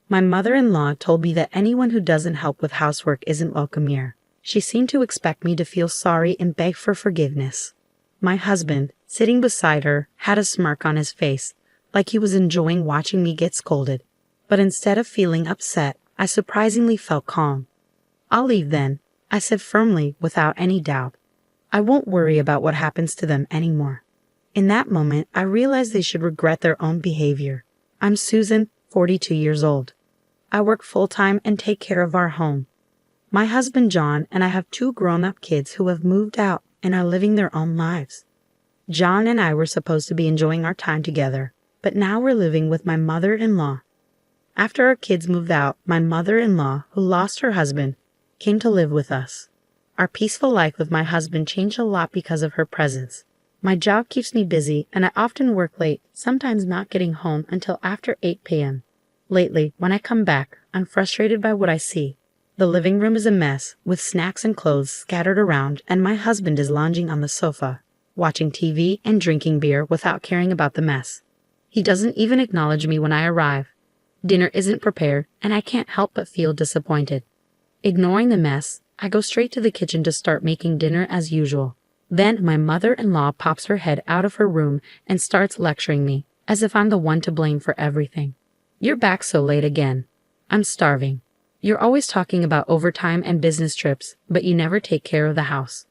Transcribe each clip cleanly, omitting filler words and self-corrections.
My mother-in-law told me that anyone who doesn't help with housework isn't welcome here. She seemed to expect me to feel sorry and beg for forgiveness. My husband, sitting beside her, had a smirk on his face, like he was enjoying watching me get scolded. But instead of feeling upset, I surprisingly felt calm. "I'll leave then," I said firmly, without any doubt. "I won't worry about what happens to them anymore." In that moment, I realized they should regret their own behavior. I'm Susan, 42 years old. I work full-time and take care of our home. My husband John and I have 2 grown-up kids who have moved out and are living their own lives. John and I were supposed to be enjoying our time together, but now we're living with my mother-in-law. After our kids moved out, my mother-in-law, who lost her husband, came to live with us. Our peaceful life with my husband changed a lot because of her presence. My job keeps me busy, and I often work late, sometimes not getting home until after 8 p.m. Lately, when I come back, I'm frustrated by what I see. The living room is a mess, with snacks and clothes scattered around, and my husband is lounging on the sofa, watching TV and drinking beer without caring about the mess. He doesn't even acknowledge me when I arrive. Dinner isn't prepared, and I can't help but feel disappointed. Ignoring the mess, I go straight to the kitchen to start making dinner as usual. Then my mother-in-law pops her head out of her room and starts lecturing me, as if I'm the one to blame for everything. "You're back so late again. I'm starving. You're always talking about overtime and business trips, but you never take care of the house.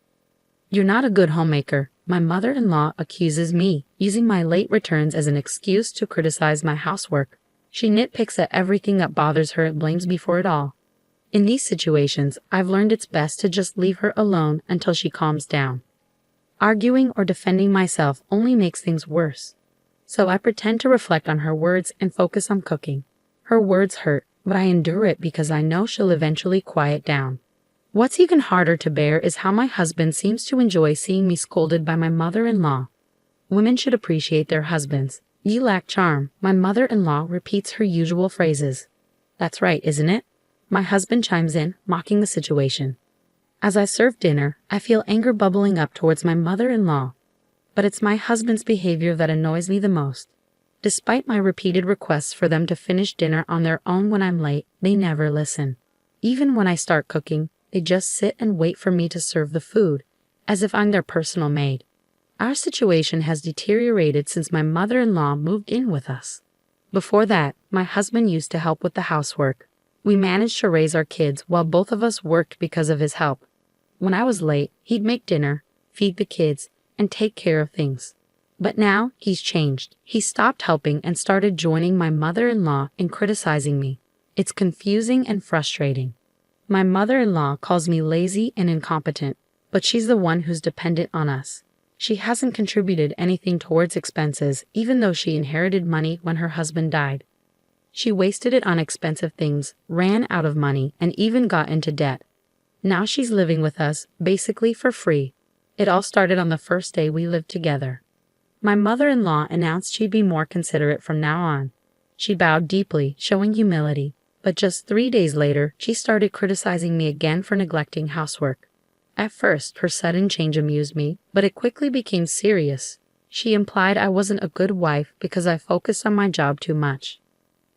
You're not a good homemaker," my mother-in-law accuses me, using my late returns as an excuse to criticize my housework. She nitpicks at everything that bothers her and blames me for it all. In these situations, I've learned it's best to just leave her alone until she calms down. Arguing or defending myself only makes things worse. So I pretend to reflect on her words and focus on cooking. Her words hurt, but I endure it because I know she'll eventually quiet down. What's even harder to bear is how my husband seems to enjoy seeing me scolded by my mother-in-law. Women should appreciate their husbands. "You lack charm," my mother-in-law repeats her usual phrases. "That's right, isn't it?" My husband chimes in, mocking the situation. As I serve dinner, I feel anger bubbling up towards my mother-in-law. But it's my husband's behavior that annoys me the most. Despite my repeated requests for them to finish dinner on their own when I'm late, they never listen. Even when I start cooking, they just sit and wait for me to serve the food, as if I'm their personal maid. Our situation has deteriorated since my mother-in-law moved in with us. Before that, my husband used to help with the housework. We managed to raise our kids while both of us worked because of his help. When I was late, he'd make dinner, feed the kids, and take care of things. But now, he's changed. He stopped helping and started joining my mother-in-law in criticizing me. It's confusing and frustrating. My mother-in-law calls me lazy and incompetent, but she's the one who's dependent on us. She hasn't contributed anything towards expenses, even though she inherited money when her husband died. She wasted it on expensive things, ran out of money, and even got into debt. Now she's living with us, basically for free. It all started on the first day we lived together. My mother-in-law announced she'd be more considerate from now on. She bowed deeply, showing humility, but just 3 days later, she started criticizing me again for neglecting housework. At first, her sudden change amused me, but it quickly became serious. She implied I wasn't a good wife because I focused on my job too much.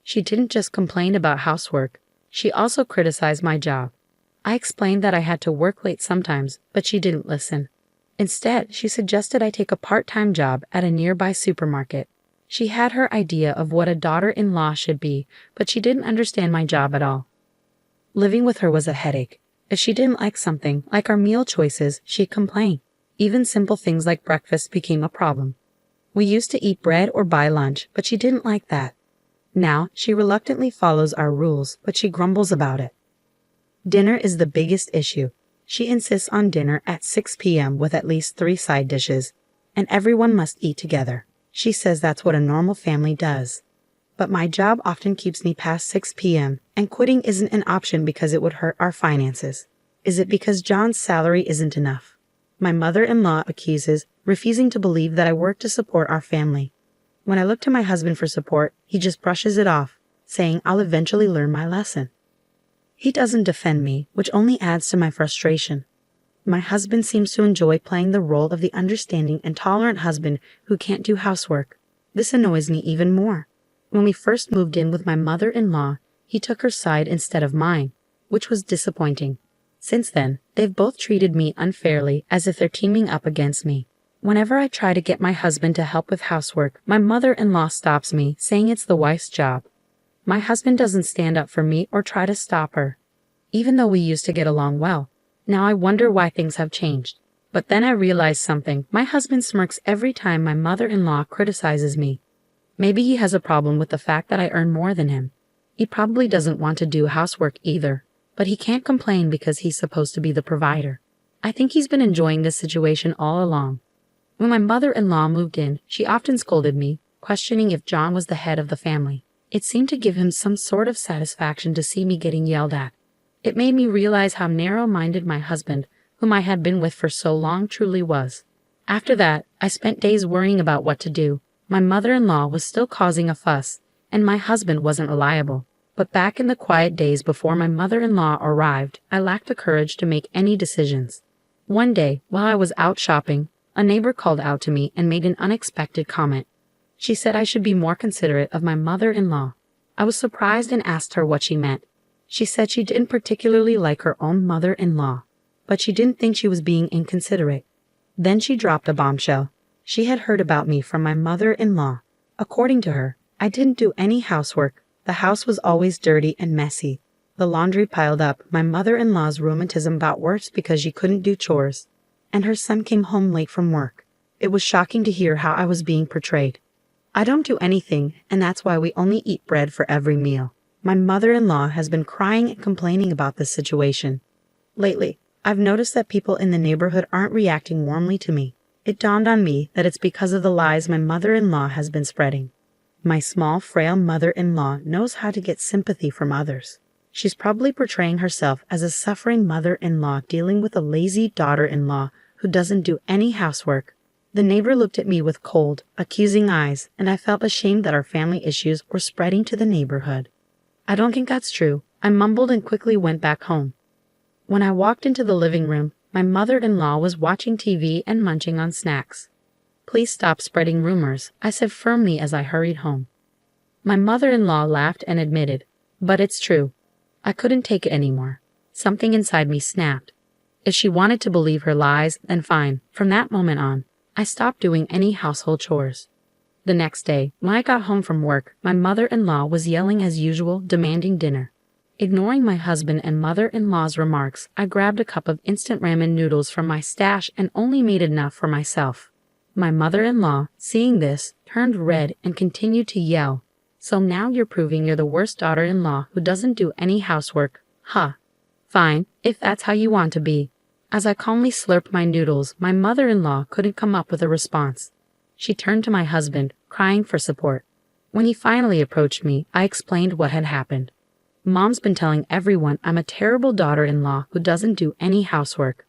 She didn't just complain about housework, she also criticized my job. I explained that I had to work late sometimes, but she didn't listen. Instead, she suggested I take a part-time job at a nearby supermarket. She had her idea of what a daughter-in-law should be, but she didn't understand my job at all. Living with her was a headache. If she didn't like something, like our meal choices, she'd complain. Even simple things like breakfast became a problem. We used to eat bread or buy lunch, but she didn't like that. Now, she reluctantly follows our rules, but she grumbles about it. Dinner is the biggest issue. She insists on dinner at 6 p.m. with at least 3 side dishes, and everyone must eat together. She says that's what a normal family does. But my job often keeps me past 6 p.m., and quitting isn't an option because it would hurt our finances. Is it because John's salary isn't enough? My mother-in-law accuses, refusing to believe that I work to support our family. When I look to my husband for support, he just brushes it off, saying I'll eventually learn my lesson. He doesn't defend me, which only adds to my frustration. My husband seems to enjoy playing the role of the understanding and tolerant husband who can't do housework. This annoys me even more. When we first moved in with my mother-in-law, He took her side instead of mine, which was disappointing. Since then, they've both treated me unfairly, as if they're teaming up against me. Whenever I try to get my husband to help with housework, my mother-in-law stops me, saying it's the wife's job. My husband doesn't stand up for me or try to stop her, even though we used to get along well. Now I wonder why things have changed. But then I realize something. My husband smirks every time my mother-in-law criticizes me. Maybe he has a problem with the fact that I earn more than him. He probably doesn't want to do housework either, but he can't complain because he's supposed to be the provider. I think he's been enjoying this situation all along. When my mother-in-law moved in, she often scolded me, questioning if John was the head of the family. It seemed to give him some sort of satisfaction to see me getting yelled at. It made me realize how narrow-minded my husband, whom I had been with for so long, truly was. After that, I spent days worrying about what to do. My mother-in-law was still causing a fuss, and my husband wasn't reliable. But back in the quiet days before my mother-in-law arrived, I lacked the courage to make any decisions. One day, while I was out shopping, a neighbor called out to me and made an unexpected comment. She said I should be more considerate of my mother-in-law. I was surprised and asked her what she meant. She said she didn't particularly like her own mother-in-law, but she didn't think she was being inconsiderate. Then she dropped a bombshell. She had heard about me from my mother-in-law. According to her, I didn't do any housework. The house was always dirty and messy. The laundry piled up. My mother-in-law's rheumatism got worse because she couldn't do chores. And her son came home late from work. It was shocking to hear how I was being portrayed. I don't do anything, and that's why we only eat bread for every meal. My mother-in-law has been crying and complaining about this situation. Lately, I've noticed that people in the neighborhood aren't reacting warmly to me. It dawned on me that it's because of the lies my mother-in-law has been spreading. My small, frail mother-in-law knows how to get sympathy from others. She's probably portraying herself as a suffering mother-in-law dealing with a lazy daughter-in-law who doesn't do any housework. The neighbor looked at me with cold, accusing eyes, and I felt ashamed that our family issues were spreading to the neighborhood. I don't think that's true. I mumbled and quickly went back home. When I walked into the living room, my mother-in-law was watching TV and munching on snacks. "Please stop spreading rumors," I said firmly as I hurried home. My mother-in-law laughed and admitted, "But it's true." I couldn't take it anymore. Something inside me snapped. If she wanted to believe her lies, then fine. From that moment on, I stopped doing any household chores. The next day, when I got home from work, my mother-in-law was yelling as usual, demanding dinner. Ignoring my husband and mother-in-law's remarks, I grabbed a cup of instant ramen noodles from my stash and only made enough for myself. My mother-in-law, seeing this, turned red and continued to yell. "So now you're proving you're the worst daughter-in-law who doesn't do any housework. Huh. Fine, if that's how you want to be." As I calmly slurped my noodles, my mother-in-law couldn't come up with a response. She turned to my husband, crying for support. When he finally approached me, I explained what had happened. "Mom's been telling everyone I'm a terrible daughter-in-law who doesn't do any housework."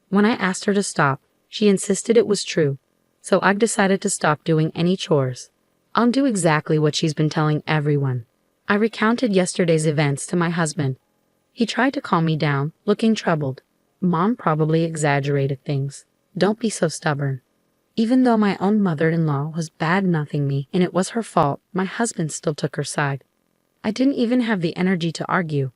When I asked her to stop, she insisted it was true. So I've decided to stop doing any chores. I'll do exactly what she's been telling everyone. I recounted yesterday's events to my husband. He tried to calm me down, looking troubled. "Mom probably exaggerated things. Don't be so stubborn." Even though my own mother-in-law was bad-mouthing me and it was her fault, my husband still took her side. I didn't even have the energy to argue.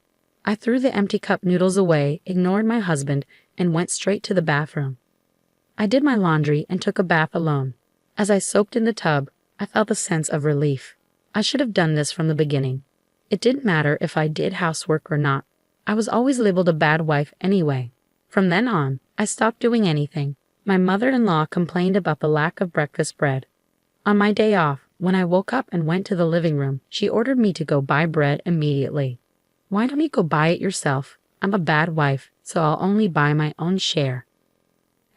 I threw the empty cup noodles away, ignored my husband, and went straight to the bathroom. I did my laundry and took a bath alone. As I soaked in the tub, I felt a sense of relief. I should have done this from the beginning. It didn't matter if I did housework or not. I was always labeled a bad wife anyway. From then on, I stopped doing anything. My mother-in-law complained about the lack of breakfast bread. On my day off, when I woke up and went to the living room, she ordered me to go buy bread immediately. "Why don't you go buy it yourself? I'm a bad wife, so I'll only buy my own share.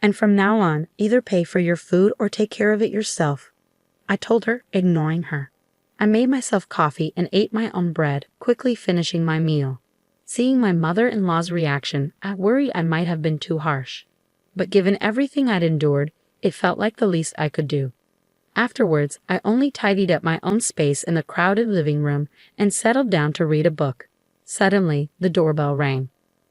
And from now on, either pay for your food or take care of it yourself," I told her, ignoring her. I made myself coffee and ate my own bread, quickly finishing my meal. Seeing my mother-in-law's reaction, I worried I might have been too harsh. But given everything I'd endured, it felt like the least I could do. Afterwards, I only tidied up my own space in the crowded living room and settled down to read a book. Suddenly, the doorbell rang.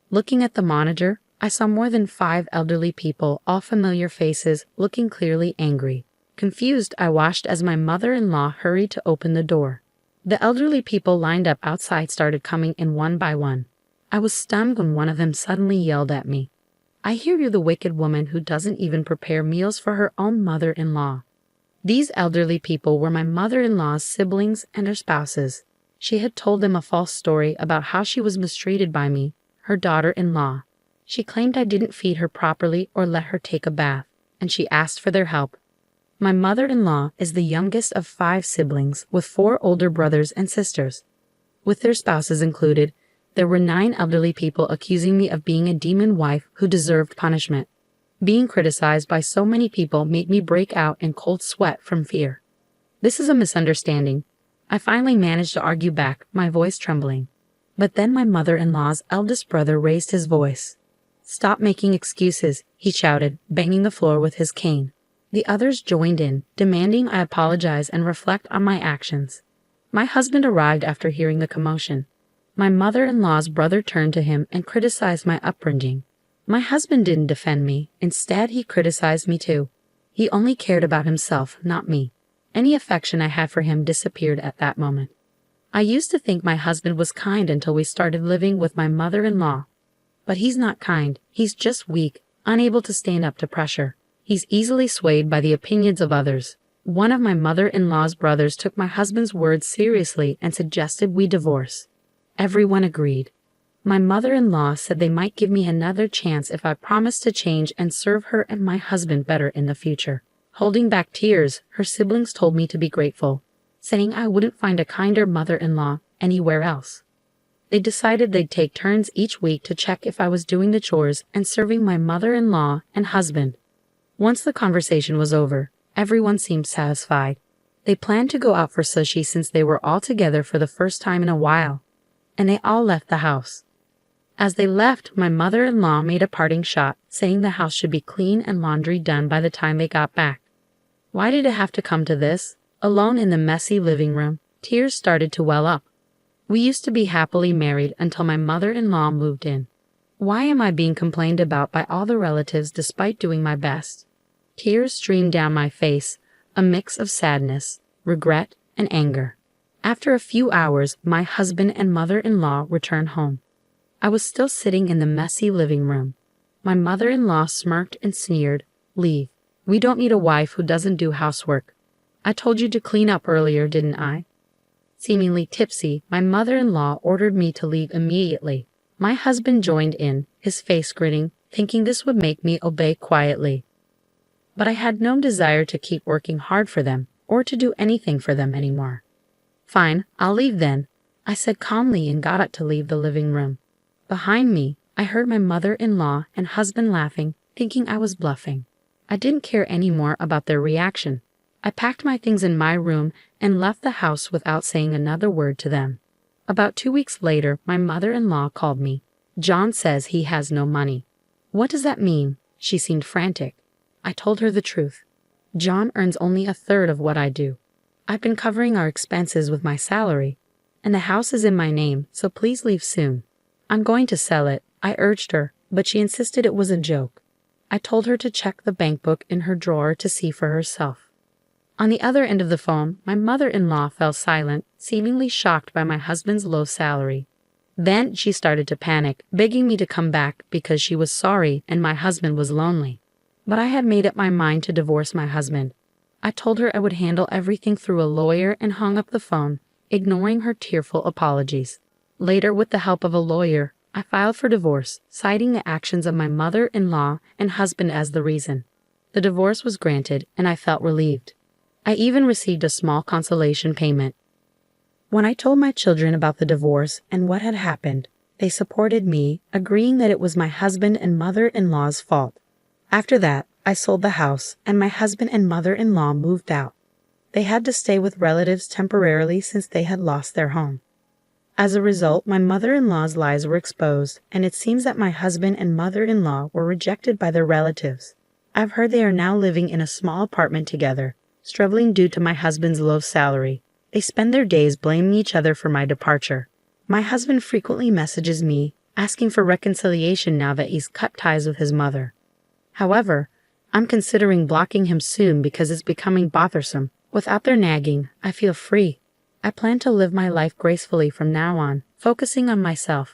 Looking at the monitor, I saw more than 5 elderly people, all familiar faces, looking clearly angry. Confused, I watched as my mother-in-law hurried to open the door. The elderly people lined up outside started coming in one by one. I was stunned when one of them suddenly yelled at me, "I hear you're the wicked woman who doesn't even prepare meals for her own mother-in-law." These elderly people were my mother-in-law's siblings and her spouses. She had told them a false story about how she was mistreated by me, her daughter-in-law. She claimed I didn't feed her properly or let her take a bath, and she asked for their help. My mother-in-law is the youngest of 5 siblings with 4 older brothers and sisters. With their spouses included, there were 9 elderly people accusing me of being a demon wife who deserved punishment. Being criticized by so many people made me break out in cold sweat from fear. "This is a misunderstanding." I finally managed to argue back, my voice trembling. But then my mother-in-law's eldest brother raised his voice. "Stop making excuses," he shouted, banging the floor with his cane. The others joined in, demanding I apologize and reflect on my actions. My husband arrived after hearing the commotion. My mother-in-law's brother turned to him and criticized my upbringing. My husband didn't defend me. Instead, he criticized me too. He only cared about himself, not me. Any affection I had for him disappeared at that moment. I used to think my husband was kind until we started living with my mother-in-law. But he's not kind. He's just weak, unable to stand up to pressure. He's easily swayed by the opinions of others. One of my mother-in-law's brothers took my husband's words seriously and suggested we divorce. Everyone agreed. My mother-in-law said they might give me another chance if I promised to change and serve her and my husband better in the future. Holding back tears, her siblings told me to be grateful, saying I wouldn't find a kinder mother-in-law anywhere else. They decided they'd take turns each week to check if I was doing the chores and serving my mother-in-law and husband. Once the conversation was over, everyone seemed satisfied. They planned to go out for sushi since they were all together for the first time in a while, and they all left the house. As they left, my mother-in-law made a parting shot, saying the house should be clean and laundry done by the time they got back. Why did it have to come to this? Alone in the messy living room, tears started to well up. We used to be happily married until my mother-in-law moved in. Why am I being complained about by all the relatives despite doing my best? Tears streamed down my face, a mix of sadness, regret, and anger. After a few hours, my husband and mother-in-law returned home. I was still sitting in the messy living room. My mother-in-law smirked and sneered, "Leave. We don't need a wife who doesn't do housework. I told you to clean up earlier, didn't I?" Seemingly tipsy, my mother-in-law ordered me to leave immediately. My husband joined in, his face grinning, thinking this would make me obey quietly. But I had no desire to keep working hard for them, or to do anything for them anymore. "Fine, I'll leave then," I said calmly and got up to leave the living room. Behind me, I heard my mother-in-law and husband laughing, thinking I was bluffing. I didn't care anymore about their reaction. I packed my things in my room and left the house without saying another word to them. About 2 weeks later, my mother-in-law called me. "John says he has no money." "What does that mean?" She seemed frantic. I told her the truth. "John earns only a third of what I do. I've been covering our expenses with my salary, and the house is in my name, so please leave soon. I'm going to sell it," I urged her, but she insisted it was a joke. I told her to check the bank book in her drawer to see for herself. On the other end of the phone, my mother-in-law fell silent, seemingly shocked by my husband's low salary. Then she started to panic, begging me to come back because she was sorry and my husband was lonely. But I had made up my mind to divorce my husband. I told her I would handle everything through a lawyer and hung up the phone, ignoring her tearful apologies. Later, with the help of a lawyer, I filed for divorce, citing the actions of my mother-in-law and husband as the reason. The divorce was granted, and I felt relieved. I even received a small consolation payment. When I told my children about the divorce and what had happened, they supported me, agreeing that it was my husband and mother-in-law's fault. After that, I sold the house, and my husband and mother-in-law moved out. They had to stay with relatives temporarily since they had lost their home. As a result, my mother-in-law's lies were exposed, and it seems that my husband and mother-in-law were rejected by their relatives. I've heard they are now living in a small apartment together, struggling due to my husband's low salary. They spend their days blaming each other for my departure. My husband frequently messages me, asking for reconciliation now that he's cut ties with his mother. However, I'm considering blocking him soon because it's becoming bothersome. Without their nagging, I feel free. I plan to live my life gracefully from now on, focusing on myself,